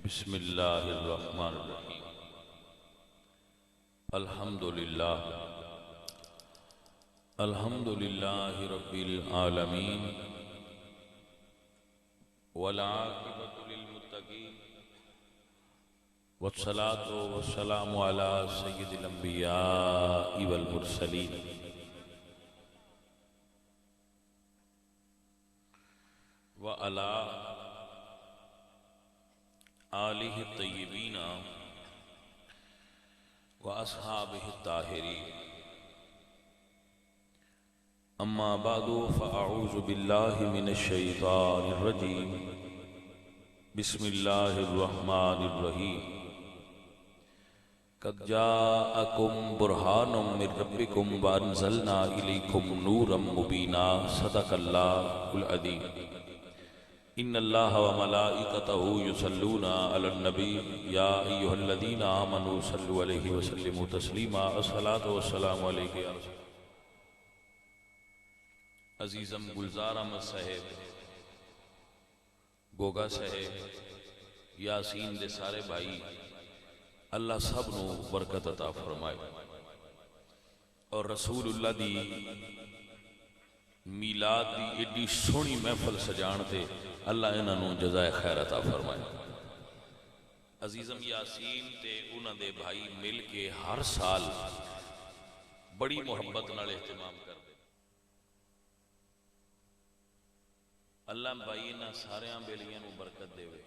بسم اللہ الرحمن الرحیم الحمدللہ رب العالمین والعاقبۃ للمتقین والصلاة والسلام علی سید الانبیاء والمرسلین وعلی آلہ الطیبین واصحابہ الطاہرین اما بعد فاعوذ باللہ من الشیطان الرجیم بسم اللہ الرحمن الرحیم قد جاءکم برہان من ربکم وانزلنا الیکم نورا مبینا صدق اللہ العظیم ان اللہ وملائکتہ یصلون علی النبی یا ایہا الذین آمنوا صلوا علیہ وسلموا تسلیما الصلاۃ والسلام علیک یا رسول عزیزم گلزار احمد صاحب گوگا صاحب یاسین دے سارے بھائی اللہ سب نو برکت عطا فرمائے اور رسول اللہ دی میلاد دی ایڈی سونی محفل سجان تے اللہ انہاں نو جزائے خیر عطا فرمائے۔ عزیزم یاسین تے انہاں دے بھائی مل کے ہر سال بڑی محبت نال اہتمام کردے۔ اللہ بھائی انہاں ساریاں بیلیاں نو برکت دے وے۔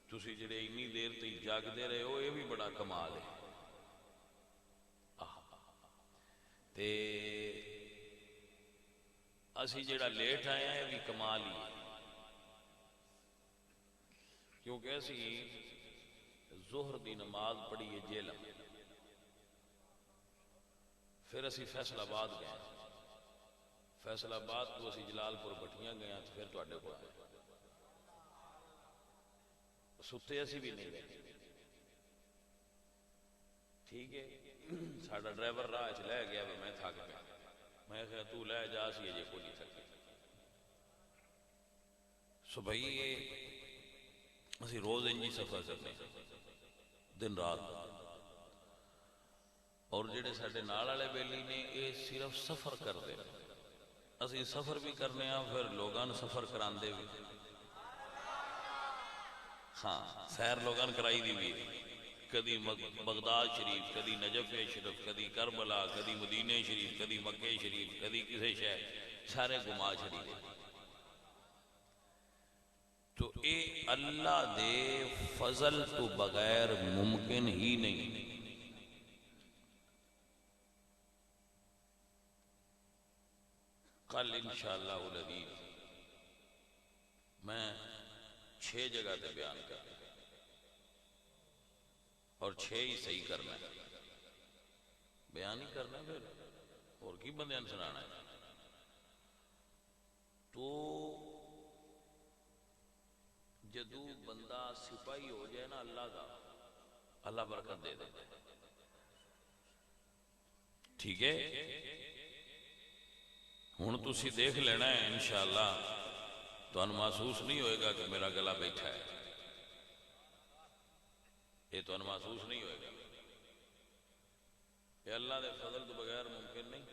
تسی جڑے اتنی دیر تک جاگدے رہے ہو یہ بھی بڑا کمال ہے۔ تے اسی جڑا لیٹ آئے ہیں یہ بھی کمال ہی ہے، کیونکہ اسی ظہر دی نماز پڑھی ہے جیلم، پھر اسی فیصل آباد گئے، فیصل آباد تو اسی جلال پور بٹھیاں گئے تو پھر تواڈے کو آئے، ستے اسی بھی نہیں گئے، ٹھیک ہے۔ ساڈا ڈرائیور راہ چ لے گیا میں تھک گیا، میں کہا تو لے جا سی اجے کوئی نہیں تھکے۔ سو بھائی اسی روز انجی سفر کرنے دن رات، اور جڑے ساڈے نال والے بیلی نے یہ صرف سفر کرتے، اسی سفر بھی کرنے ہاں پھر لوگاں سفر کراندے بھی، ہاں سیر لوگاں کرائی دی بھی، کدی بغداد شریف، کدی نجف شریف، کدی کربلا، کدی مدینہ شریف، کدی مکہ شریف، کدی کسی شہر، سارے گما چھڑی دے۔ تو اے اللہ دے فضل تو بغیر ممکن ہی نہیں۔ کل انشاءاللہ العزیز میں 6 جگہ تے بیان کرنا اور 6 ہی صحیح کرنا ہے، بیان ہی کرنا ہے، پھر اور کی بندیاں سنانا ہے۔ تو جدو بندہ سپاہی ہو جائے نا اللہ دا، اللہ برکت دے دے، ٹھیک ہے۔ ہن تسی دیکھ لینا ہے انشاءاللہ، تو محسوس نہیں ہوئے گا کہ میرا گلا بیٹھا ہے، یہ تو محسوس نہیں ہوئے گا، یہ اللہ دے فضل تو بغیر ممکن نہیں۔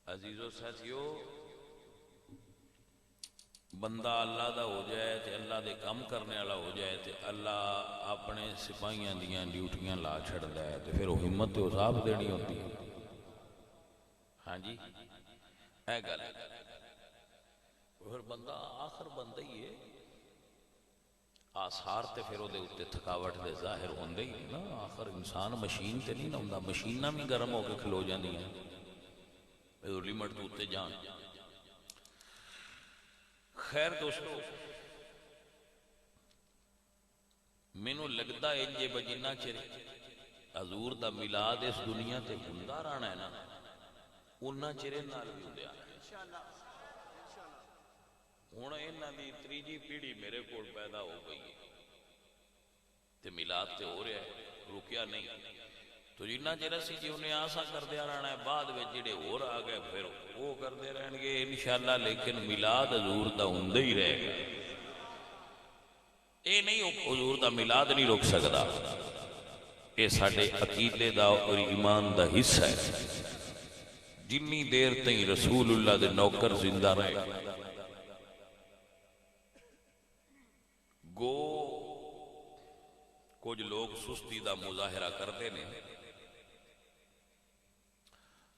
عزیزو ساتھیو، بندہ اللہ دا ہو جائے تے اللہ دے کام کرنے والا ہو جائے تے اللہ اپنے سپاہیاں دیاں ڈیوٹیاں لا چھڑدا ہے تے پھر وہ ہمت تے حساب دینی ہوتی ہے۔ ہاں جی اے گل ہے، پھر بندہ آخر بندہ ہی ہے، آثار تے پھر دے اتے تھکاوٹ دے ظاہر ہوندے ہی نا، آخر انسان مشین تے نہیں نہ ہوندا، مشیناں بھی گرم ہو کے کھلو جاندیاں، لمٹ تو اتے جان۔ خیر دوستو، مینوں لگدا ہے جے بجنہ چر حضور دا میلاد اس دنیا تے ہوندا رہنا ہے نا، انہاں چرے نال بھی ہوندے آنا ہے۔ ہن انہاں دی تیجی پیڑھی میرے کول پیدا ہو گئی ہے تے میلاد تے ہو رہا ہے، رکیا نہیں، تو جنہ چر اسی جی انہیں آسا کردے رہنا ہے، بعد میں جڑے اور آ گئے پھر وہ کردے رہن گے انشاءاللہ، لیکن میلاد حضور دا ہوندا ہی رہے گا۔ یہ نہیں حضور دا میلاد نہیں روک سکتا، یہ ساڈے عقیدے دا اور ایمان دا حصہ ہے۔ جنی دیر تئیں رسول اللہ دے نوکر زندہ رہے گو کچھ لوگ سستی دا مظاہرہ کرتے ہیں۔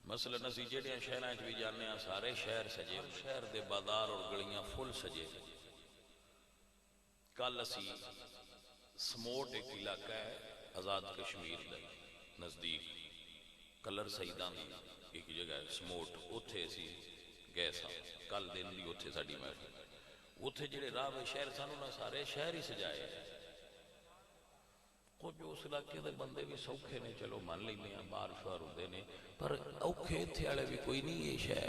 مثلا اسی جڑیاں شہراں وچ بھی جانے ہاں سارے شہر سجے، شہر دے بازار اور گلیاں فل سجے۔ کل اسی سموٹ ایک علاقہ ہے آزاد کشمیر دے نزدیک کلر سیداں دی ایک جگہ ہے سموٹ، اوتھے اسی گئے سا کل دن دی اوتھے ساڈی محفل، اوتھے جڑے راہ شہر سن انہاں سارے شہر ہی سجائے۔ کچھ اس علاقے دے بندے بھی سوکھے نے، چلو من لینے ہیں باہر شہر ہوندے نے، پر اوکھے اتھے والے بھی کوئی نہیں، یہ شہر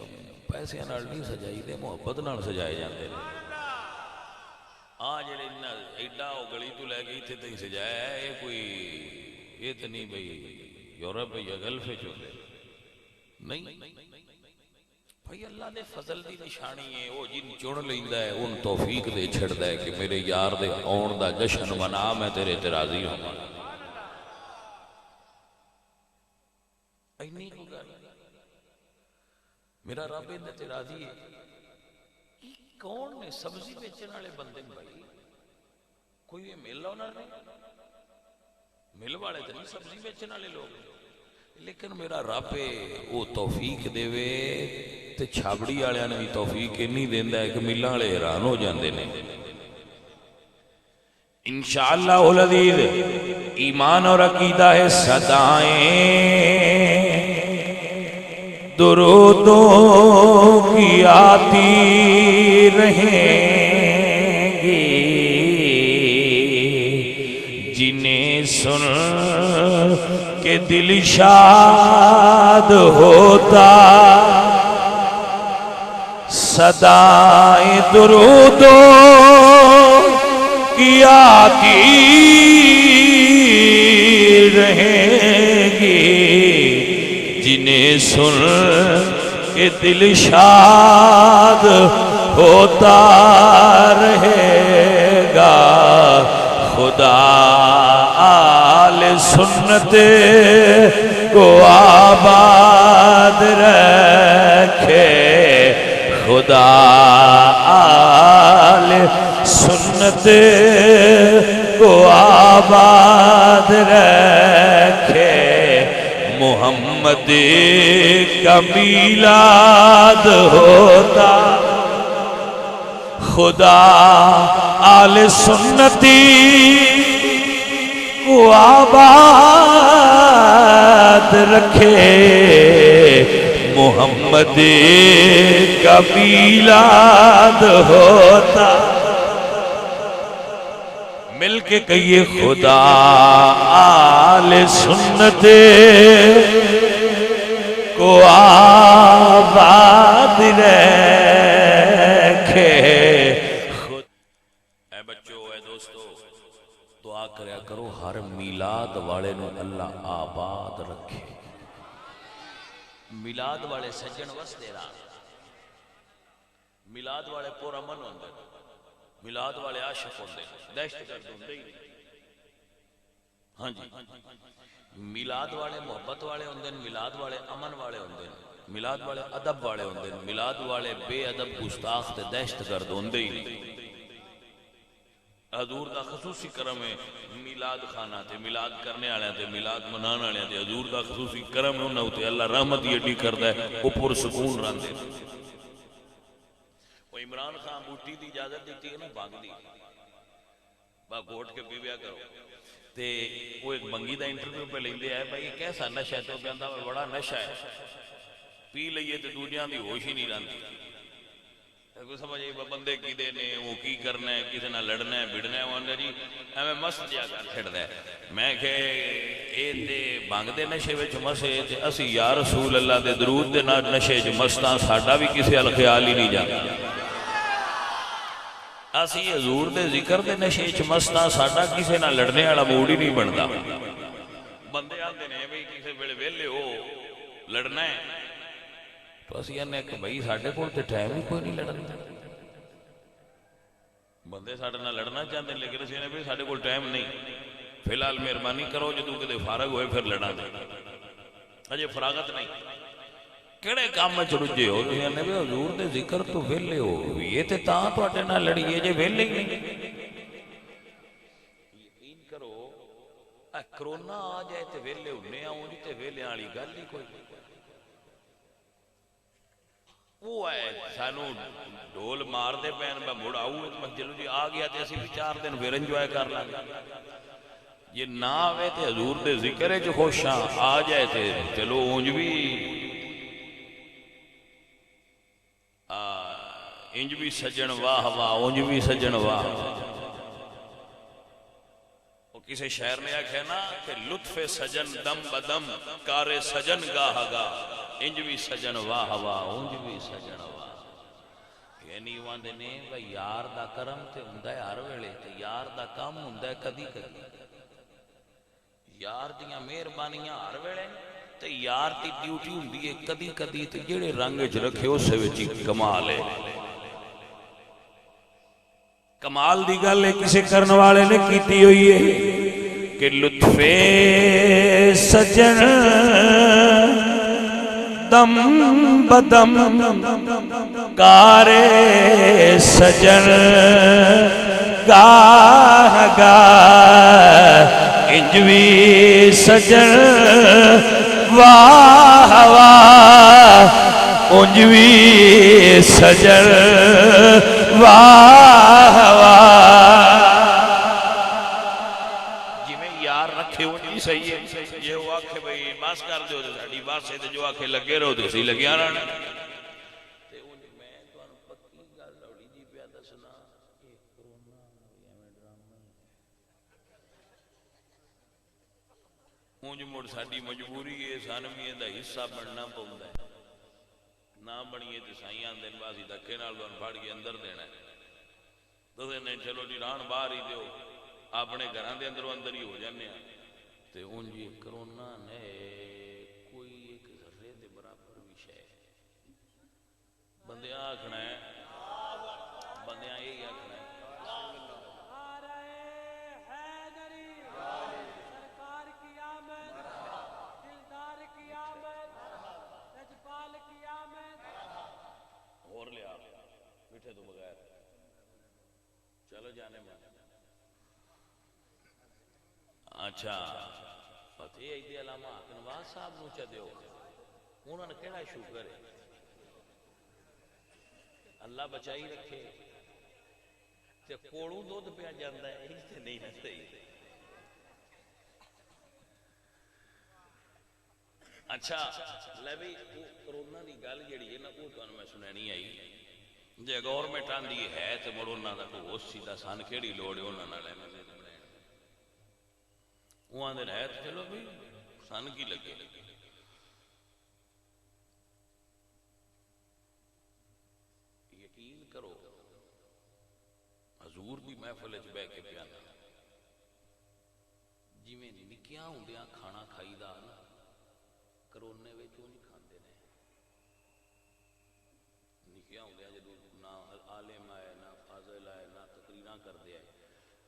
پیسے نال نہیں سجائی دے، محبت نال سجائے جاندے نے۔ جڑے ایڈا وہ گلی تو لے گئی تھے تھی سجایا ہے، یہ کوئی یہ تو نہیں بھئی یورپ یا گلف چلے نہیں بھئی، اللہ دے فضل دی نشانی ہے۔ وہ جن چن لیندا ہے ان توفیق دے چھڑدا ہے کہ میرے یار دے آن دا جشن منا، میں تیرے تے راضی ہوں۔ اینی کو گل میرا رب اندے تے راضی ہے۔ کون نے سبزی بیچن والے بندے بھائی، کوئی مل ہونا نہیں، مل والے تو نہیں سبزی بیچن والے لوگ، لیکن میرا رب وہ توفیق دے تے چھابڑی والوں نے بھی توفیق نہیں دیندا ہے کہ ملاں والے حیران ہو جاندے نے۔ انشاءاللہ العزیز ایمان اور عقیدہ ہے صدائیں درودوں کی آتی رہیں گی، جنہیں سن کے دل شاد ہوتا، صدائیں درودوں کی آتی رہیں گی، جنہیں سن کے دل شاد ہوتا رہے گا۔ خدا آل سنت کو آباد رکھے، خدا آل سنت کو آباد رکھے۔ محمد کا میلاد ہوتا، خدا آل سنتی کو آباد رکھے۔ محمد کا میلاد ہوتا، مل کے کہیے خدا آل سنت کو آباد رکھے۔ اے بچوں اے دوستو دعا کریا کرو ہر میلاد والے نو اللہ آباد رکھے۔ میلاد والے سجن وسدے راہ، میلاد والے پر امن ہوندے، میلاد والے عاشق ہوندے، دہشت گرد ہوندے ہی نہیں۔ ہاں جی، میلاد والے محبت والے ہوندے، میلاد والے امن والے ہوندے، میلاد والے ادب والے ہوندے، میلاد والے بے ادب گستاخ تے دہشت گرد ہوندے ہی نہیں۔ حضور دا خصوصی کرم ہے میلاد خانہ تے، میلاد کرنے والے تے، میلاد منان والے تے، حضور دا خصوصی کرم ہے انہاں تے، اللہ رحمت ہی ایڈی کردا ہے، وہ پر سکون رہندے۔ وہ عمران خان بوٹی دی اجازت دیتی ہے نا بھاگ دی، با گھوٹ کے پی بیا کرو تے وہ ایک بنگی دا انٹرویو پہ لیندے آئے بھائی یہ کیسا نشہ ہے، تو کہندا ہے بڑا نشہ ہے، پی لئیے تے دوجیاں دی ہوش ہی نہیں رہندی۔ کوئی سمجھے بندے کی دینے وہ کی کرنا ہے، کسی نہ لڑنا ہے بڑنا ہے، وہ اندر جی ہمیں مست جا کر چھڑدا ہے۔ میں کہ اے تے بھنگ دے نشے وچ مسے تے اسی یا رسول اللہ دے درود دے نشے وچ مستاں، ساڈا بھی کسی ال خیال ہی نہیں جاندا۔ اسی حضور دے ذکر دے نشے وچ مستاں، ساڈا کسی نہ لڑنے والا موڈ ہی نہیں بندا۔ بندے آندے نے بھئی کسی ویلے ویلے ہو لڑنا ہے، تو اسی نے کہ بھئی ساڈے کول تے ٹائم ہی کوئی نہیں لڑن دا۔ بندے ساڈے نال لڑنا چاہتے ہیں لیکن اسی نے بھی ساڈے کول ٹائم نہیں، فی الحال مہربانی کرو جدوں کدے فارغ ہوئے پھر لڑاں گے، اجے فراغت نہیں۔ کہڑے کام وچ رجھے ہو تسی نے بھی حضور دے ذکر تو ویلے ہو، یہ تے تاں تواڈے نال لڑیے جے ویلے ہی نہیں۔ یقین کرو کرونا آ جائے تے ویلے ہونے آؤں جی تے ویلے والی گل ہی کوئی وہ ہے سانو ڈول مار دے پین میں مڑ آؤں میں چلو جی آ گیا تے اسی بھی 4 دن پھر انجوائے کر لیں یہ نہ آوے تے حضور دے ذکر ہے جو خوشاں آ جائے تے چلو اونج بھی سجن واہ واہ اونج بھی سجن واہ وہ کسی شاعر نے آکھا نا کہ لطف سجن دم بدم کار سجن گاہ گاہ انج بھی سجن واہ واہ اونج بھی سجن واہ یعنی واندے نے بھئی یار دا کرم تے ہوندا ہے ہر ویلے تے یار دا کام ہوندا ہے کدی کدی یار دیاں مہربانیاں ہر ویلے تے یار دی ڈیوٹی ہوندی ہے کدی کدی تے جڑے رنگ وچ رکھے اس وچ کمال ہے کمال دی گل ہے کسی کرن والے نے کیتی ہوئی ہے کہ لطف سجن دم بدم کار سجن گاہ گاہ انج بھی سجن واہ واہ انج بھی سجن واہ واہ جی میں یار رکھے ہو نہیں صحیح ہے یہ وہ آکھے بھئی باس کر دے ہو تو ساڑی باس سے جو آکھے لگے رہو تو سی لگیا رہنا اونج مڑ ساڑی مجبوری ہے سانویے دا حصہ بننا پوندا ہے نہ بنیے تو سائیاں دن بازی دکھے نال دون پھاڑ کے اندر دینا ہے تو نے چلو جی ران باہر ہی دیو اپنے گھران دے اندروں اندر ہی ہو جانے ہیں تے اون جی کرونا نے کوئی ایک ذرے دے برابر بھی شے بندیاں آکھنا ہے بندیاں یہی آکھنا ہے سرکار کی آمد دلدار کی آمد رجپال کی آمد اور لیا بیٹھے تو بغیر چلو جانے میں اچھا فتح ایدی علامہ نواز صاحب نو چا دیو انہوں نے کہنا شکر ہے اللہ بچائی رکھے تے کوڑوں دودھ پہ جاندہ ہے اس سے نہیں نہ صحیح اچھا لے بھی کرونا دی گل جڑی ہے نا وہ تو میں سنینی آئی جے گورنمنٹ آندی ہے تے مڑونا دا تو اس سیدھا سان کیڑی لوڑ ہے انہاں نال وہ آندے ہے تو چلو بھی سان کی لگے یقین کرو حضور دی محفل وچ بیٹھ کے پیانا جویں نکیاں ہوندیاں کھانا کھائی دا نا کرونے وچ اونج کھاندے نے نکیاں ہوندیاں جدوں نہ عالم آئے نہ فاضل آئے نہ تقریراں کردے آئے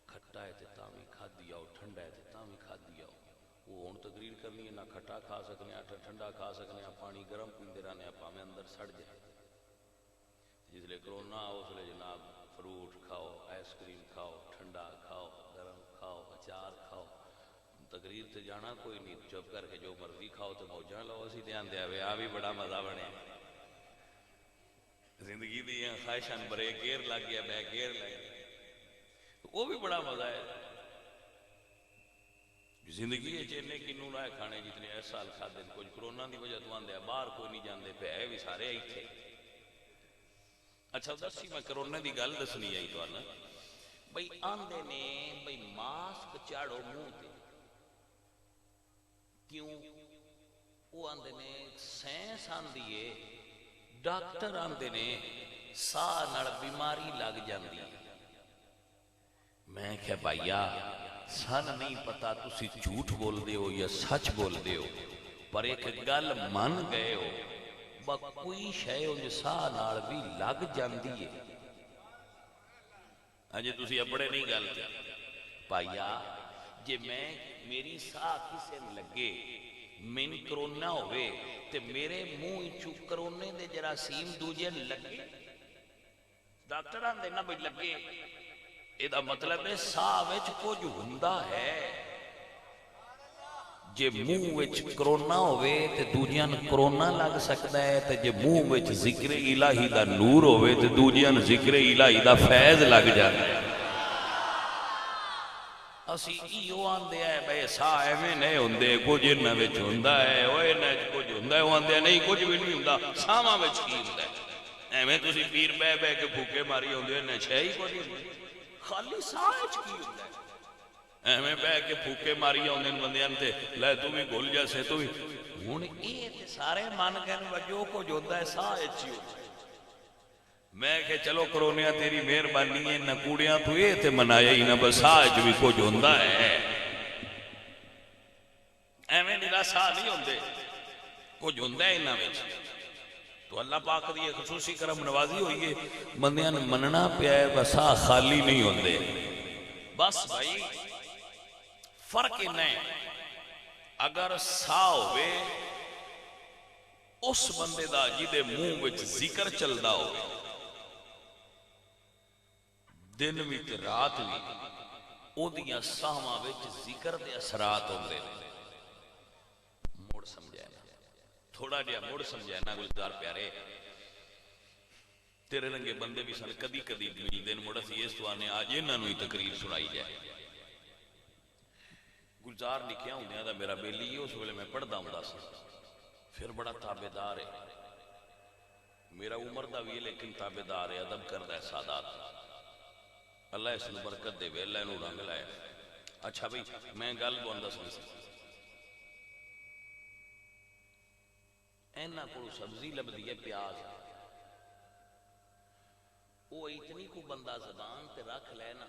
کھٹا ہے تے تاں وی کھادی آؤ ٹھنڈا ہے تے تاں وی کھادی آؤ وہ ہن تقریر کرنی ہے نہ کھٹا کھا سکنے ہیں ٹھنڈا کھا سکنے ہیں پانی گرم پیندے رہنے ہیں پاویں اندر سڑ جائے جس لئے کرونا اس لئے جناب فروٹ کھاؤ آئس کریم کھاؤ ٹھنڈا کھاؤ گرم کھاؤ اچار کھاؤ تقریر تے جانا کوئی نہیں چپ کر کے جو مرضی کھاؤ تو موجاں لو اسی دھیان دیا وے آ بھی بڑا مزہ بنے زندگی دی خواہشاں برے گیر لگ گیا بے گیر لگ گیا وہ بھی بڑا مزہ ہے زندگی ہے چینے کنوں نہ کھانے جتنے اس سال کھا دیں کچھ کرونا دی وجہ تو آندے باہر کوئی نہیں جاندے پہ ہے بھی سارے آئی تھے اچھا دسی میں کرونا دی گل دسنی آئی تو آنا بھئی آندے نے بھئی ماسک چاڑو منہ تے کیوں وہ آندے نے سینس آندیے ڈاکٹر آندے نے ساہ نڑ بیماری لگ جاندی میں کہا بھائیا سن نہیں پتا تسی جھوٹ بول دے ہو یا سچ بول دے ہو پر ایک گل من گئے ہو با کوئی شے ہو جو ساہ نال بھی لگ جاندی ہے اجے تسی اپڑے نہیں گل تے پائیا جے میں میری ساہ کسے لگے من کرونا ہوئے تے میرے منہ چو کرونے دے جراثیم دوجے لگے ڈاکٹر آن دینا بھئی لگے ایدہ مطلب ہے ساہ وچ کچھ ہوندا ہے جے منہ وچ کرونا ہوئے تے دوجیاں کرونا لگ سکتا ہے تے جے منہ وچ ذکر الہی دا نور ہوئے تے دوجیاں ذکر الہی دا فیض لگ جاتا ہے اسی ایو آندے آئے بھئی ساہ ایمیں نہیں ہوندے کچھ انہ وچ ہوندہ ہے اوہ انہ کچھ ہوندہ ہے وہ آندے نہیں کچھ بھی نہیں ہوندہ ساما وچ کی ہوندہ ہے ایمیں تسی پیر بے بے کے بھوکے ماری ہوندے انہ چھے ہی کوئی نہیں خالی ساہ وچ کی ہوندہ ہے ایمیں بے کے پھوکے ماری ہوندے بندیاں تے لے تو بھی گھل جیسے تو بھی ہون اے تے سارے مان گئن وجو کو جوندہ ہے ساہ اچھی ہوتا ہے میں کہ چلو کرونیا تیری مہربانی ہے نہ کوڑیاں تو اے تے منایا ہی نہ بس ساہ جو بھی کو جوندہ ہے ایمیں نیلا ساہ نہیں ہوندے کو جوندہ ہے انہ وچ تو اللہ پاک دی خصوصی کرم نوازی ہوئی ہے بندیاں مننا پیا ہے بس ساہ خالی نہیں ہوندے بس بھائی فرق نہیں اگر ساہ ہوئے اس بندے دا جیدے منہ وچ ذکر چلدا ہوئے دن بھی تے رات بھی او دیاں ساہماں وچ ذکر دے اثرات ہوندے موڑ سمجھائے نا تھوڑا جہا موڑ سمجھائے نا گلزار پیارے تیرے رنگے بندے بھی سن کدی کدی مل دن موڑا سی اس توانے آج انہاں نوی تقریر سنائی جائے گلزار لکھیا ہوں دا میرا بیلی ہے اس ویلے میں پڑھ دا ہوں دا سا پھر بڑا تابدار ہے میرا عمر دا بھی ہے لیکن تابدار ہے ادب کردہ ہے سادات اللہ اس نے برکت دے وے اللہ انہوں رنگ لائے اچھا بھئی میں گل بوندہ سن سکتا اینہ کو سبزی لب دیئے پیاز وہ اتنی کو بندہ زبان تے رکھ لینا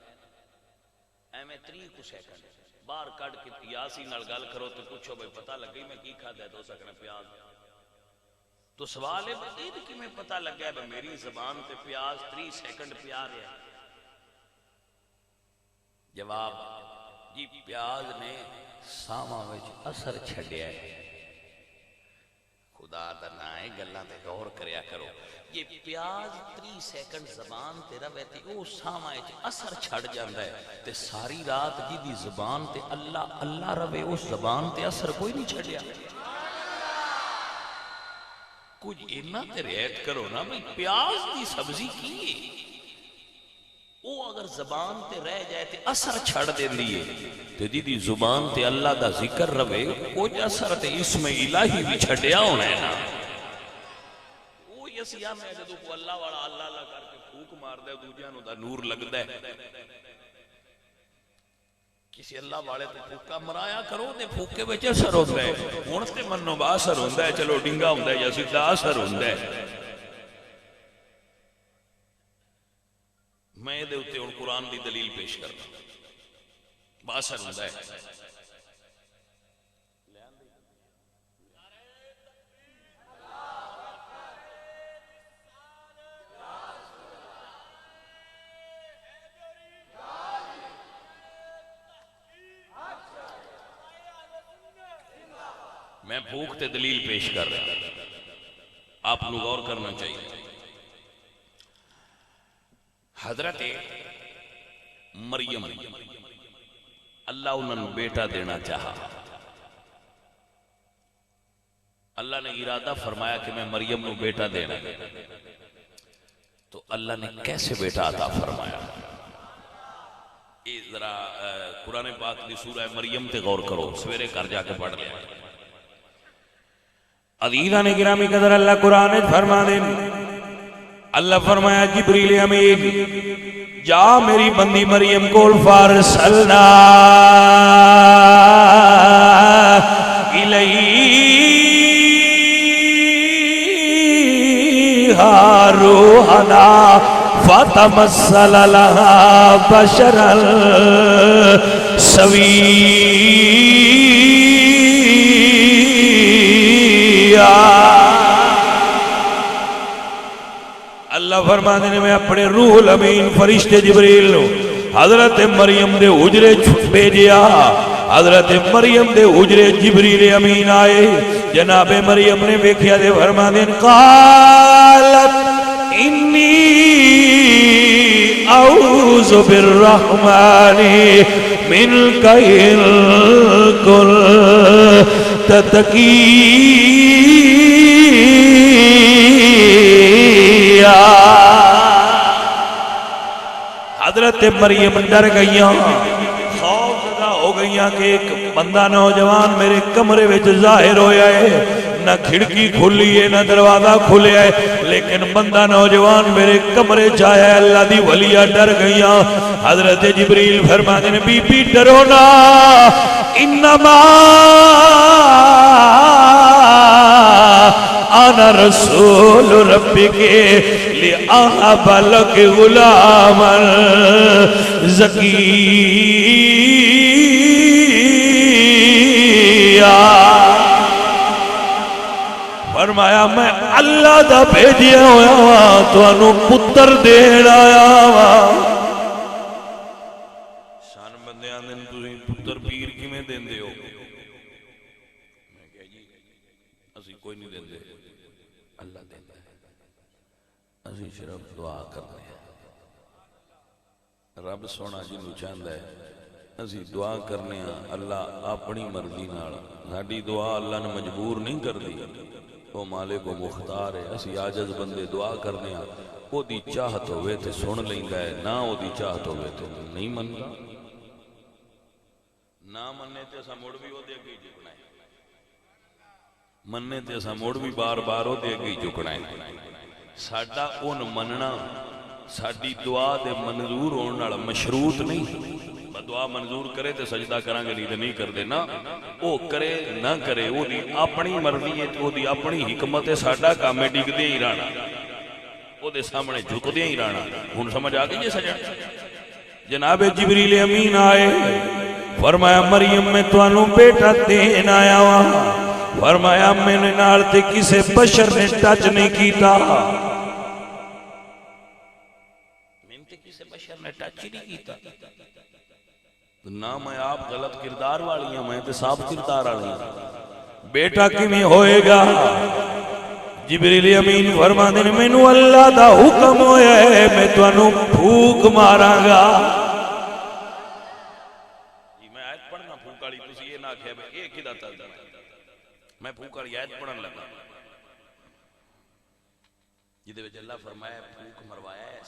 ایمیں 3 کو سیکنڈ بار کٹ کے پیاسی نال گل کرو تو پوچھو بھئی پتہ لگ گئی میں کی کھا دے دو سکنے پیاز تو سوال ہے بھئی کہ میں پتہ لگ گیا ہے میری زبان تے پیاز 3 سیکنڈ پیار ہے جواب جی پیاز نے ساما وچ اثر چھڑیا ہے خدا دنائے گلہ تے غور کریا کرو یہ پیاز 3 سیکنڈ زبان تے روے تے او ساما وچ اثر چھڑ جاندا ہے تے ساری رات جی دی زبان تے اللہ اللہ روے اس زبان تے اثر کوئی نہیں چھڑیا کچھ اینا تے رعایت کرو نا بھئی پیاز دی سبزی کی ہے وہ اگر زبان تے رہ جائے تے اثر چھڑ دیں دیئے تے دی زبان تے اللہ دا ذکر روے کچھ اثر تے اسم الہی بھی چھڑیا ہونا ہے نا وہ یسیہ میں جدو کو اللہ والا اللہ اللہ کر کے پھوک مار دے دوجانو دا نور لگ دے کسی اللہ والے تے پھوکا مرایا کرو تے پھوکے بچے اثر ہوتا ہے ہونستے منو با اثر ہوتا ہے چلو ڈنگا ہوتا ہے یا سکتا اثر ہوتا ہے میں دے ہوتے ان قرآن دی دلیل پیش کرتا باثر ہوتا ہے میں بھوکتے دلیل پیش کر رہا ہوں آپ لوگ غور کرنا چاہیے حضرت مریم اللہ انہوں بیٹا دینا چاہا اللہ نے ارادہ فرمایا کہ میں مریم نو بیٹا دینا تو اللہ نے کیسے بیٹا عطا فرمایا ذرا قرآن پاک دی سورہ مریم تے غور کرو سویرے کر جا کے پڑھ لیا عزیزان گرامی قدر اللہ قرآن فرما دیں اللہ فرمایا جبریل امین جا میری بندی مریم کول فارسلنا الیہا روحنا فتمثل لها بشرا سويا اللہ فرماتے ہیں میں اپنے روح الامین فرشتے جبریل نو حضرت مریم دے حجرے بھیجیا حضرت مریم دے حجرے جبریل امین آئے جناب مریم نے ویکھیا تے فرماتے ہیں قالت انی اعوذ بالرحمن منک ان کنت تقیا حضرت مریم ڈر گئیاں خوف زدہ ہو گئیاں کہ ایک بندہ نوجوان میرے کمرے وچ ظاہر ہویا ہے نہ کھڑکی کھلی ہے نہ دروازہ کھلے ہے لیکن بندہ نوجوان میرے کمرے جایا ہے اللہ دی ولیہ ڈر گئیاں حضرت جبریل فرماتے ہیں بی بی ڈرو نا انما انا رسول ربک لأہب لک غلاما زکیہ فرمایا میں اللہ دا بھیجیا ہویا تو انو پتر دین آیا شان بندے آن دن تُسی پتر پیر کی میں دین دے ہو میں کہا جی اسی کوئی نہیں دین دے اللہ دین دے اسی صرف دعا کرنے رب سونا جی نو چاہندہ ہے اسی دعا کرنے اللہ اپنی مرضی نال ساڈی دعا اللہ نے مجبور نہیں کر دی وہ مالک و مختار ہے اسی عاجز بندے دعا کرنے او دی چاہت ہوئے تے سن لیندا ہے نہ او دی چاہت ہوئے تے نہیں مندا نہ مننے تے اسا مڑ بھی او دے اگے جھکنا ہے مننے تے اسا مڑ بھی بار بار او دے اگے جھکنا ہے ساڈا اون مننا ساڈی دعا دے منظور ہون نال مشروط نہیں دعا منظور کرے تے سجدہ کرانگے نہیں تے نہیں کر دے نا او کرے نہ کرے او دی اپنی مرضی ہے او دی اپنی حکمت ہے ساڈا کام ہے ڈگ دے ہی رانا او دے سامنے جھک دے ہی رانا ہن سمجھ آ گئی یہ سجن جناب جبریل امین آئے فرمایا مریم میں تانوں بیٹا دین آیا ہوں فرمایا میں نے نال تے کسے بشر نے ٹچ نہیں کیتا میں تے کسے بشر نے ٹچ نہیں کیتا نہ میں آپ غلط کردار والی ہیں میں تے صاف کردار والی ہیں بیٹا کیویں ہوئے گا جبریل امین فرماندے نے مینوں اللہ دا حکم ہویا ہے میں تانوں پھوک ماراں گا میں آیت پڑھنا پھوک والی تسی یہ نہ کہ اے کدا تل میں پھوک والی آیت پڑھن لگا جدے وچ اللہ فرمایا پھوک مروایا ہے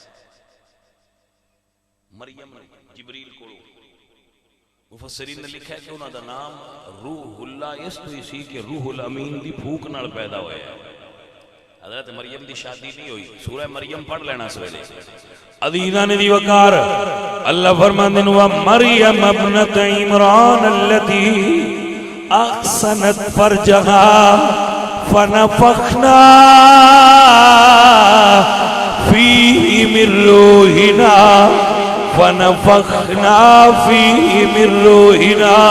مریم جبریل کو مفسرین نے لکھا ہے کہ انہوں دا نام روح اللہ اس تو اسی کہ روح الامین دی پھوک نال پیدا ہوئے ہیں حضرت مریم دی شادی نہیں ہوئی سورہ مریم پڑھ لینا سویلے عزیزان دی وقار اللہ فرماندن وَمَرْيَمَ ابْنَةَ عِمْرَانَ الَّتِي أَحْسَنَتْ فَرْجَهَا فَنَفَخْنَا فِيهِ مِن رُّوحِنَا فَنَفَخْنَا فِيهِ مِن رُّوحِنَا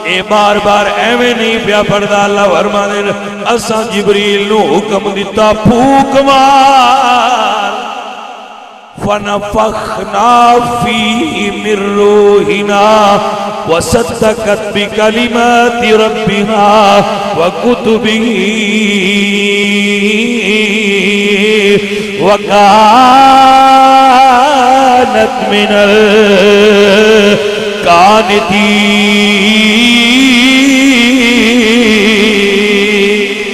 اے بار بار ایویں نہیں پیا پڑھدا اللہ فرماندے اساں جبریل نو حکم دیتا پھوک مار فَنَفَخْنَا فِيهِ مِن رُّوحِنَا وَصَدَّقَتْ بِكَلِمَاتِ رَبِّهَا وَكُتُبِهِ وَكَانَتْ مِنَ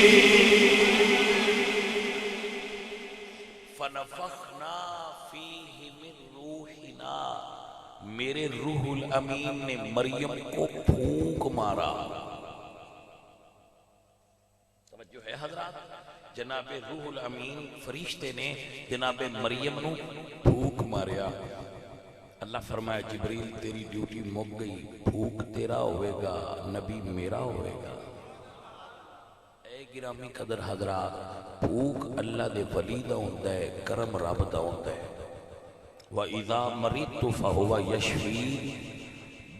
الْقَانِتِينَ فَنَفَخْنَا فِيهِ مِن رُّوحِنَا میرے روح الامین نے مریم کو پھونک مارا توجہ ہے حضرات جناب روح الامین فرشتے نے جناب مریم نو پھونک ماریا اللہ فرمایا جبریل تیری ڈیوٹی مک گئی پھونک تیرا ہوئے گا نبی میرا ہوئے گا اے گرامی قدر حضرات پھونک اللہ دے ولی دا ہوندہ ہے کرم رب دا ہوندہ ہے وَإِذَا مَرِضْتُ فَهُوَ يَشْفِينِ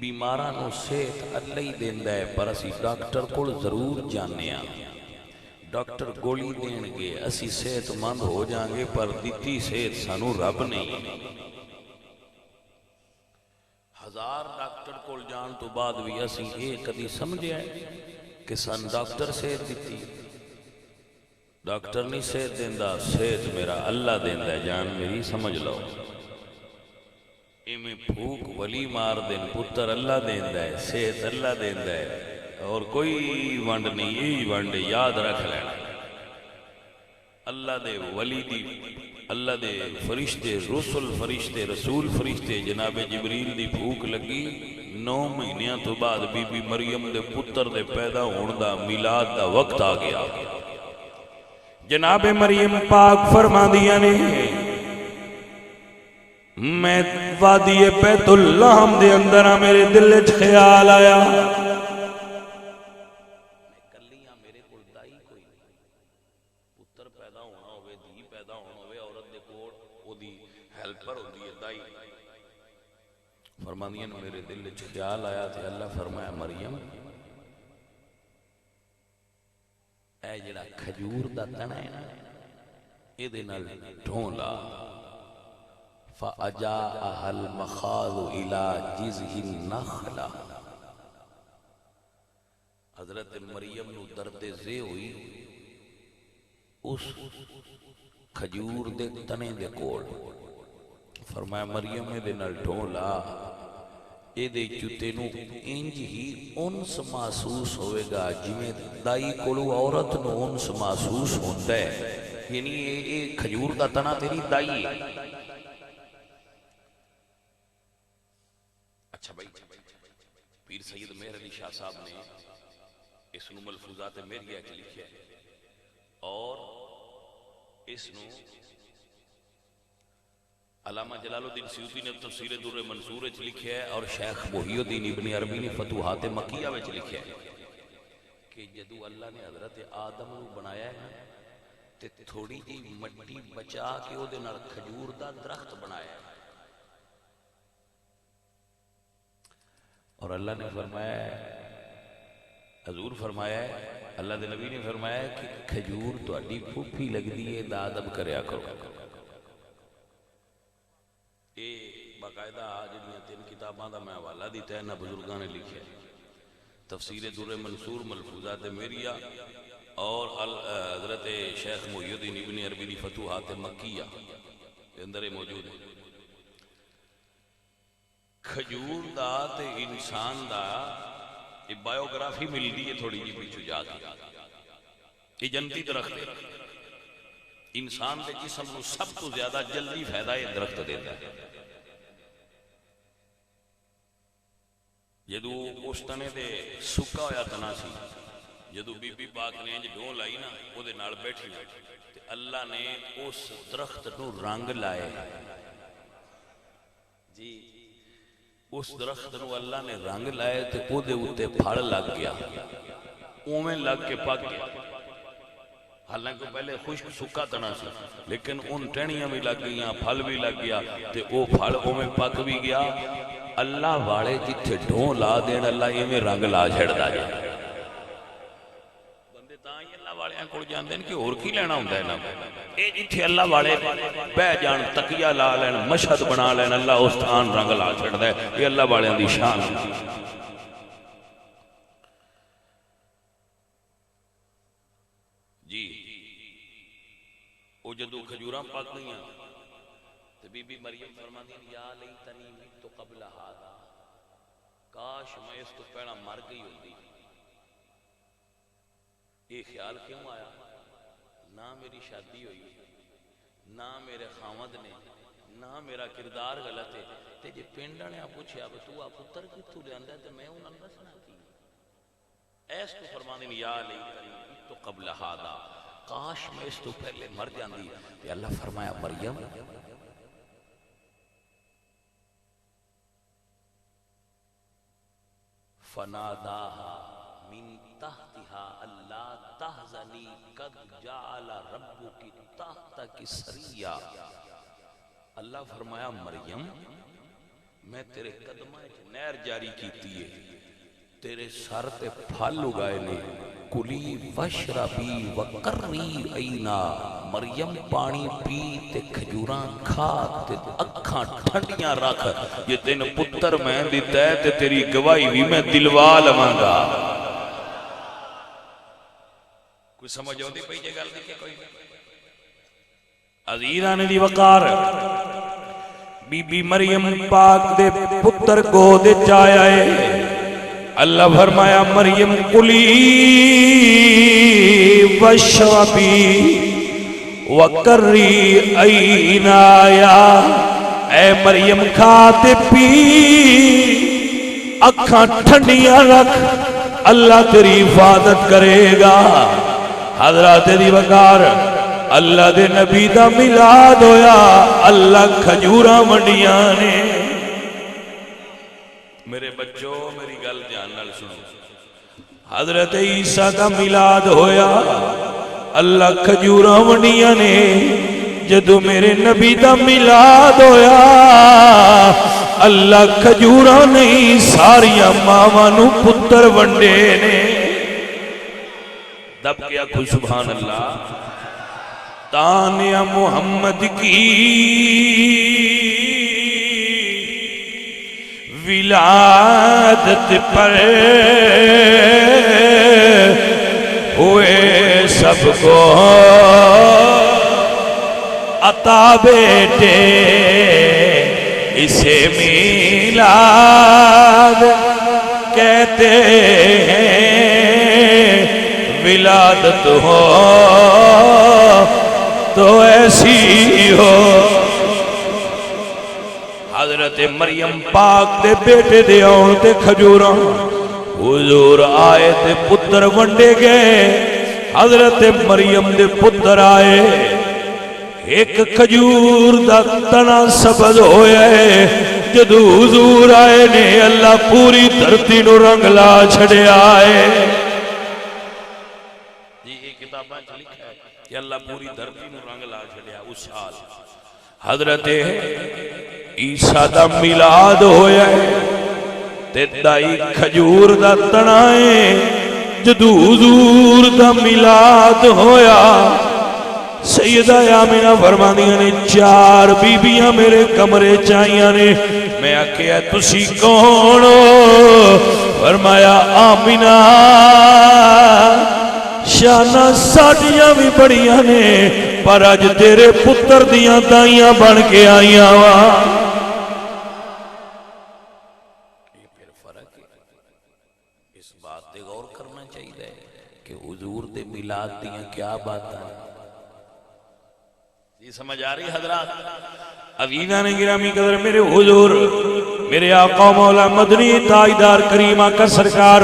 بیماراں نو صحت اللہ ہی دیندہ ہے پر اسی ڈاکٹر کو ضرور جاننے ڈاکٹر گولی دین گے اسی صحت مند ہو جائیں گے پر دیتی صحت سانو رب نہیں. ہزار ڈاکٹر کول جان تو بعد بھی اسی اے کدی سمجھے ہے کہ سن ڈاکٹر صحت دیتی. ڈاکٹر نہیں صحت دیندا، صحت میرا اللہ دیندا ہے. جان میری سمجھ لو. میں پھوک ولی مار دین پتر اللہ دیندا ہے، صحت اللہ دیندا ہے اور کوئی ونڈ نہیں. یہی ونڈ یاد رکھ لینا. اللہ دے ولی دی، اللہ دے فرشتے رسول فرشتے رسول فرشتے جناب جبریل دی پھوک لگی 9 مہینیاں تو بعد بی بی مریم دے پتر دے پیدا ہون دا میلاد دا وقت آ گیا. جناب مریم پاک فرما دیا نے میں وادی بیت اللہ دے اندر میرے دل وچ خیال آیا کلیاں میرے کول دائی کوئی نہیں. پتر پیدا ہونا ہوئے، دھی پیدا ہونا ہوئے، عورت دے کول او دی ہیلپر ہوندی ہے دائی. فرماندیاں میرے دل وچ خیال آیا تے اللہ فرمایا مریم اے جڑا کھجور دا تنا ہے نا اے دے نال ڈھون لا. فَأَجَاءَهَا الْمَخَاضُ إِلَىٰ جِذْعِ النَّخْلَةِ. حضرت مریم نو درد زے ہوئی اس کھجور دے تنے دے کول. فرمایا مریم دے نال ڈھون لا اے دے چتے نو انج ہی انس محسوس ہوئے گا جویں دائی کولو عورت نو انس محسوس ہوتا ہے. یعنی اے کھجور دا تنا تیری دائی ہے. اچھا بھائی پیر سید مہر علی شاہ صاحب نے اس نو ملفوظات میریہ کے لکھے اور اس نو علامہ جلال الدین سیوطی نے تفسیر در منصور وچ لکھیا ہے اور شیخ محی الدین ابن عربی نے فتوحات مکیہ وچ لکھیا ہے کہ جدو اللہ نے حضرت آدم نو بنایا ہے تے تھوڑی جی مٹی بچا کے او دے نال کھجور دا درخت بنایا ہے. اور اللہ نے فرمایا ہے، حضور فرمایا ہے، اللہ دے نبی نے فرمایا ہے کہ کھجور تو اڈی پھوپھی لگ دی ہے دا ادب کریا کرو. اے باقاعدہ جڑیاں 3 کتاباں دا میں حوالہ دیتا ہے نا بزرگاں نے لکھیا ہے. تفسیر در منصور ملفوظات میریہ اور حضرت شیخ محی الدین ابن عربی دی فتوحات مکیہ کے اندر موجود ہے. کھجور دا تے انسان دا یہ بایوگرافی ملدی ہے تھوڑی جی پیچھو جا کے. یہ جنتی درخت ہے. انسان دے جسم نو سب تو زیادہ جلدی فائدہ یہ درخت دیتا ہے. جدو اس تنے دے سکا ہویا تنا سی جدو بی بی پاک نے انج ڈھون لائی نا وہ دے نال بیٹھی تے اللہ نے اس درخت نو رنگ لائے. جی اس درخت نو اللہ نے رنگ لائے تے او دے اوتے پھڑ لگ گیا اوویں لگ کے پک گیا. حالانکہ پہلے خشک سکا تنا سی لیکن ان ٹہنیاں بھی لگ گئیاں پھل بھی لگ گیا تے او پھل اوویں پک بھی گیا. اللہ والے جتھے ڈھون لا دین اللہ ایویں رنگ لا چھڑدا جے. بندے تاں ہی اللہ والے کول جاندے نے کہ اور کی لینا ہوندا ہے نا. اے جتھے اللہ والے بہ جان تکیہ لا لین مشہد بنا لین اللہ اس تھان رنگ لا چھڑدا ہے. یہ اللہ والے دی شان جی. او جدو کھجوراں پک گئیاں تے بی بی مریم فرماندی یا لیتنی مت قبل ھذا کاش میں اس تو پہلا مر گئی ہوندی. یہ خیال کیوں آیا؟ نہ میری شادی ہوئی نہ میرے خامد نے نہ میرا کردار غلط ہے تے جے پنڈ والےاں پوچھیا کہ تو پتر کتھوں لیندا تے میں انہاں نوں دسنا کی. ایس تو فرماندی یا لیتنی مت قبل ھذا کاش میں اس تو پہلے مر جاندی. تے اللہ فرمایا مریم فناداها من تحتها الا تحزني قد جعل ربك تحتك سريا. اللہ فرمایا مریم میں تیرے قدماں وچ نہر جاری کیتی ہے تیرے سر تے پھل اگائے نے کلی وشربی وقری عینا، مریم پانی پی تے کھجوراں کھا تے اکھاں ٹھنڈیاں رکھ، یہ تین پتر میں دیتا ہے تے تیری گواہی بھی میں دلوا لواں گا۔ کوئی سمجھ ہوتی پئی جے گل نہیں کہ کوئی عزیزان دی وقار بی بی مریم پاک دے پتر گود چایا ہے۔ اللہ فرمایا مریم کلی وشربی وقری عینایا، اے مریم کھاتے پی اکھاں ٹھنڈیاں رکھ، اللہ تیری حفاظت کرے گا۔ حضرات دی وقار اللہ دے نبی دا میلاد ہویا، اللہ کھجوراں منڈیاں نے۔ میرے بچوں میری گل دھیان نال سنو، حضرت عیسیٰ دا میلاد ہویا، اللہ کھجوراں منڈیاں نے۔ جدو میرے نبی دا میلاد ہویا، اللہ کھجوراں نہیں ساریاں ماواں نو پتر ونڈے نے۔ دب کیا کوئی سبحان اللہ۔ تانیہ محمد کی ولادت پر ہوئے سب کو عطا بیٹے، اسے میلاد کہتے ہیں۔ ولادت ہو تو ایسی ہو۔ حضرت مریم پاک دے بیٹے دے آن تے کھجوراں، حضور آئے تے پتر ونڈے گئے۔ حضرت مریم دے پتر آئے، ایک کھجور دا تنا سبز ہویا ہے۔ جدو حضور آئے نے اللہ پوری دھرتی نو رنگ لا چھڑے آئے۔ جی یہ کتاباں چ لکھا ہے کہ اللہ پوری دھرتی نو رنگ لا چھڑیا اس سال۔ حضرت عیسیٰ دا میلاد ہویا ہے تے دائی کھجور دا تنائے۔ جدو حضور دا میلاد ہویا، سیدہ آمینہ فرماندیاں نے 4 بیبیاں میرے کمرے چاہیاں نے۔ میں آکھیا تسی کون ہو؟ فرمایا آمینہ شانہ ساڑیاں بھی بڑیاں نے، پر آج تیرے پتر دیاں دائیاں بن کے آئیاں وا۔ یہ پھر فرق ہے، اس بات دے غور کرنا چاہیے کہ حضور دے میلاد دیاں کیا بات ہیں۔ یہ سمجھ آ رہی حضرات؟ عزیزان گرامی قدر، میرے حضور میرے آقا مولا مدنی تاجدار کریم آقا سرکار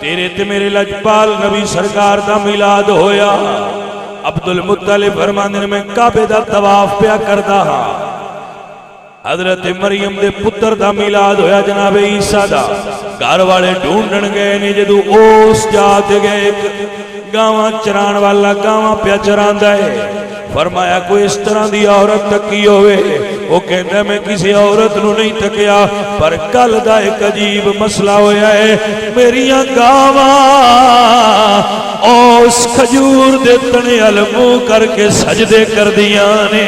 تیرے تے میرے لجپال نبی سرکار دا میلاد ہویا۔ عبدالمطلب فرماندے میں کعبے دا طواف پیا کردا ہاں، حضرت مریم دے پتر دا میلاد ہویا جناب عیسیٰ دا۔ گھر والے ڈھونڈن گئے نے، جدو اوس جاتے گئے گاواں چران والا گاواں پیا چراندا ہے۔ فرمایا کوئی اس طرح دی عورت تکی ہوئے، وہ کہتا میں کسی عورت نو نہیں تکیا، پر کل دا ایک عجیب مسئلہ ہویا ہے۔ میریاں گاواں اوس کھجور دے تنے علمو کر کے سجدے کر دیاں نے۔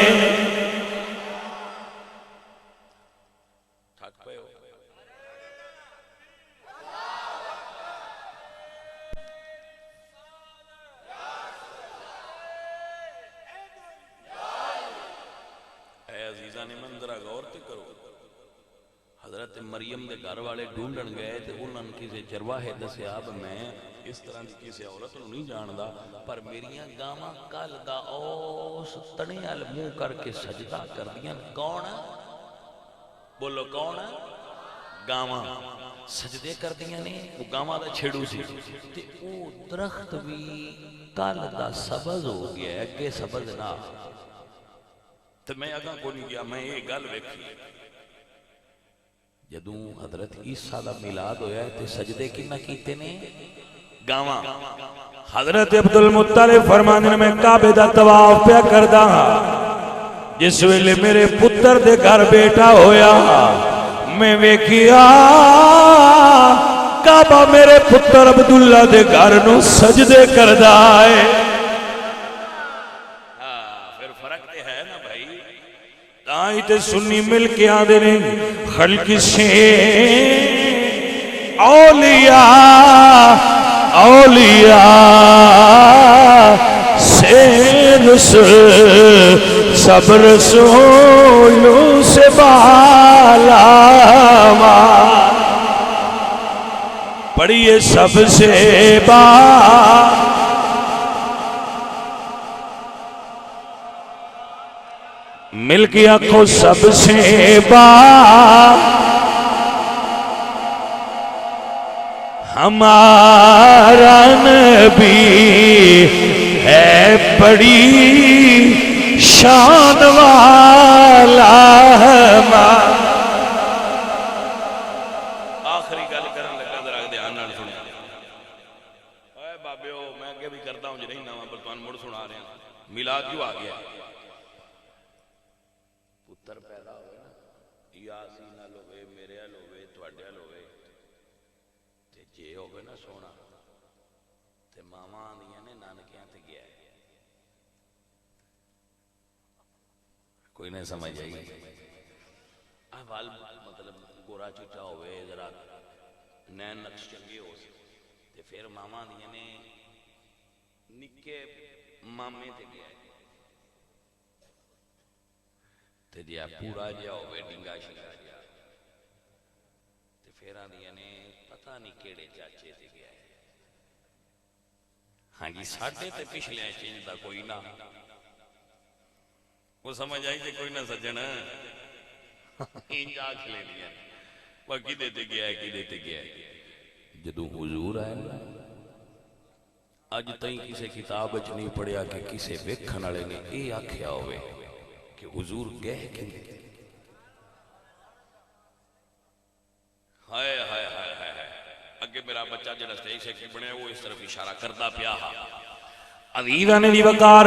حضرت مریم دے گھر والے ڈھونڈن گئے تے انہاں کسے چرواہے دسیا میں اس طرح دی کسے عورت نو نہیں جاندا، پر میریاں گاواں کل دا اوس تنے ال منہ کر کے سجدہ کر دیاں۔ کون؟ بولو کون؟ گاواں سجدے کر دیاں نے۔ وہ گاواں دا چھڑو سی تے او درخت بھی کل دا سبز ہو گیا ہے، اگے سبز نہ۔ تے میں اگاں کو نہیں گیا، میں یہ گل ویکھی جدوں حضرت عیسیٰ دا میلاد ہویا ہے تے سجدے کنا کیتے نے؟ گاواں۔ حضرت عبدالمطلب فرمانے میں کعبے دا طواف پیا کردا ہاں، جس ویلے میرے پتر دے گھر بیٹا ہویا، میں ویکھیا کعبہ میرے پتر عبداللہ دے گھر نو سجدے کردا ہے. پھر فرق تے ہے نا بھائی. تائی تے سنی مل کے آدھے نے خلق سے اولیاء سے رسول سب رسولوں سے بالا پڑھیے سب سے مل کے آنکھوں سب سے ہمارا نبی ہے بڑی شان والا. آخری گل کرن لگا ذرا دھیان نال سنیا. اے بابیو میں اگے بھی کردا ہوں جے نہیں نواں پر تانوں مڑ سنا رہا ہوں. میلاد کیوں آ گیا؟ پتر پیدا ہوئے نا یاسی نال ہوئے میرے ال ہوئے تواڈے ال ہوئے تے جے ہوئے نا سونا تے ماواں آندیاں نے نانکیاں تے گیا ہے. کوئی نہیں سمجھ آئی. وال مطلب گورا چٹا ہوئے ذرا نین نقش چنگے ہو تے پھر ماما آندیاں نے نکے مامے تے گیا تے جیا پورا جیا ہوئے ڈنگا شنگا جیا تے پھر آندیاں نے پتہ نہیں کیڑے چاچے تے گیا. ہاں جی ساڈے تے پچھلے چینج دا کوئی نہ وہ سمجھ آئی جے کوئی نہ سجن انجا کھلے دیا وہ کی دیتے گیا ہے کی دیتے گیا ہے. جدو حضور آئے نا اج تائیں کسے کتاب اچ نہیں پڑھیا کہ کسے ویکھن والے نے اے آکھیا ہوئے کہ حضور گئے کہ ہائے ہائے ہائے ہائے. اگے میرا بچہ جڑا سٹیج سے کی بنے وہ اس طرف اشارہ کردا پیا. عزیزاں دی وقار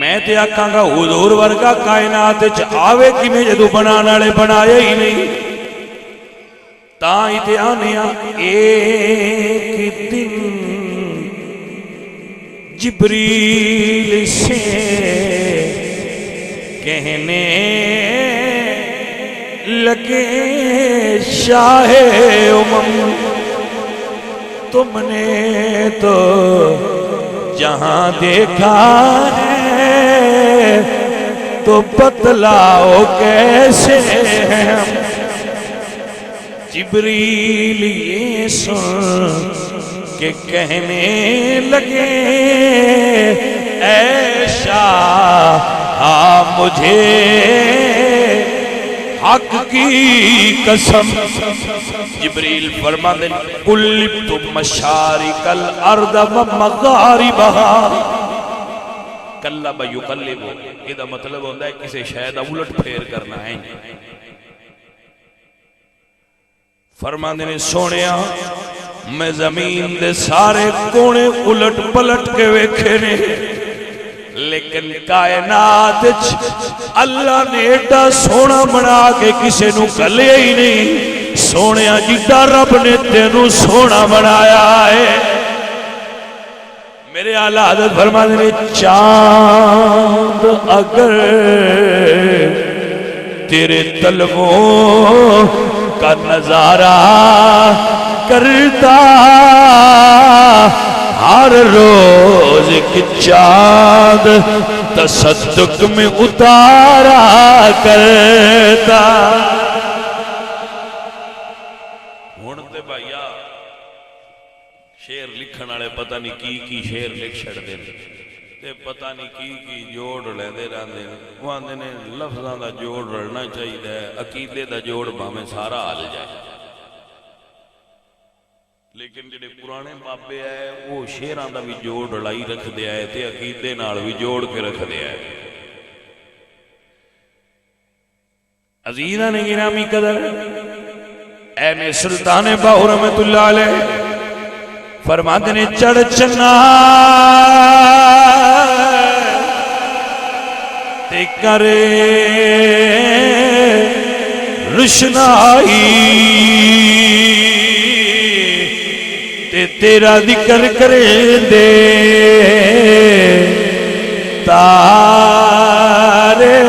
میں تے آکھاں گا حضور ورگا کائنات وچ آوے کیویں جدوں بنان والے بنایا ہی نہیں. تاں ہی تے آنے ایک دن جبریل سے کہنے لگے شاہ امم تم نے تو جہاں دیکھا ہے تو بتلاؤ کیسے ہم. جبریل یہ سن کہ کہنے لگے اے شاہ مجھے حق کی قسم. جبریل فرماتے قلبت مشارق الارض ومغاربہا. قلب یقلب یہ دا مطلب ہوتا ہے کسی شاید الٹ پھیر کرنا ہے. فرماتے نے سونیا میں زمین دے سارے کونے الٹ پلٹ کے ویکھے نے لیکن کائنات اللہ نے ایڈا سونا بنا کے کسے نو گلے ہی نہیں. سونیا جیتا رب نے تینوں سونا بنایا ہے. میرے اعلیٰ حضرت فرماتے نے چاند اگر تیرے طلبوں کا نظارہ کرتا ہر روز کی چاند تصدق میں اتارا کرتا. ہونتے بھائیا شیر لکھن والے پتہ نہیں کی شیر لکھ چھڑ دے تے پتہ نہیں کی جوڑ لے دے رہندے. وہ آندے نے لفظاں دا جوڑ رلنا چاہیے عقیدے دا جوڑ بھاویں سارا ہل جائے. لیکن جڑے پرانے بابے آئے وہ شیراں دا بھی جوڑ رلائی رکھ دیا ہے تے عقیدے نال بھی جوڑ کے رکھ دیا ہے. عزیزاں نے گرامی قدر اے سلطان باہو رحمت اللہ علیہ فرماتے نے چڑھ چنا تے کرے روشنائی تیرا ذکر کریں دے تارے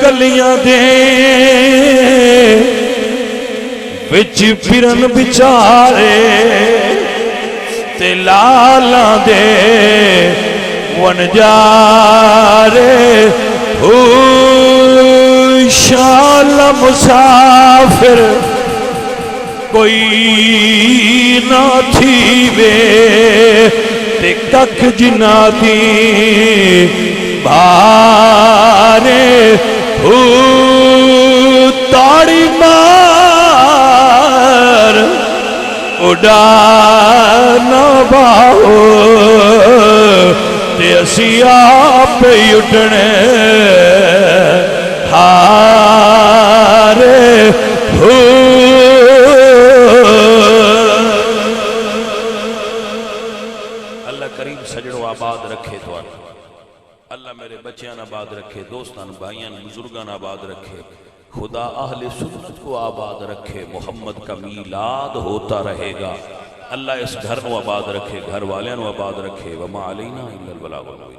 گلیاں دے وچ پھرن بچارے تے لالاں دے ونجارے شال مسافر کوئی نہ تھی وے تے کک جنا دی بھارے تاڑی مار اڈانا باہو تے اسی آپ اٹھنے ہارے اللہ کریم سجڑوں آباد رکھے تو اللہ میرے بچیاں آباد رکھے، دوستان بھائیاں بزرگان آباد رکھے، خدا اہل سنت کو آباد رکھے، محمد کا میلاد ہوتا رہے گا، اللہ اس گھر کو آباد رکھے، گھر والیاں آباد رکھے، وما علینا الا البلاغ المبین۔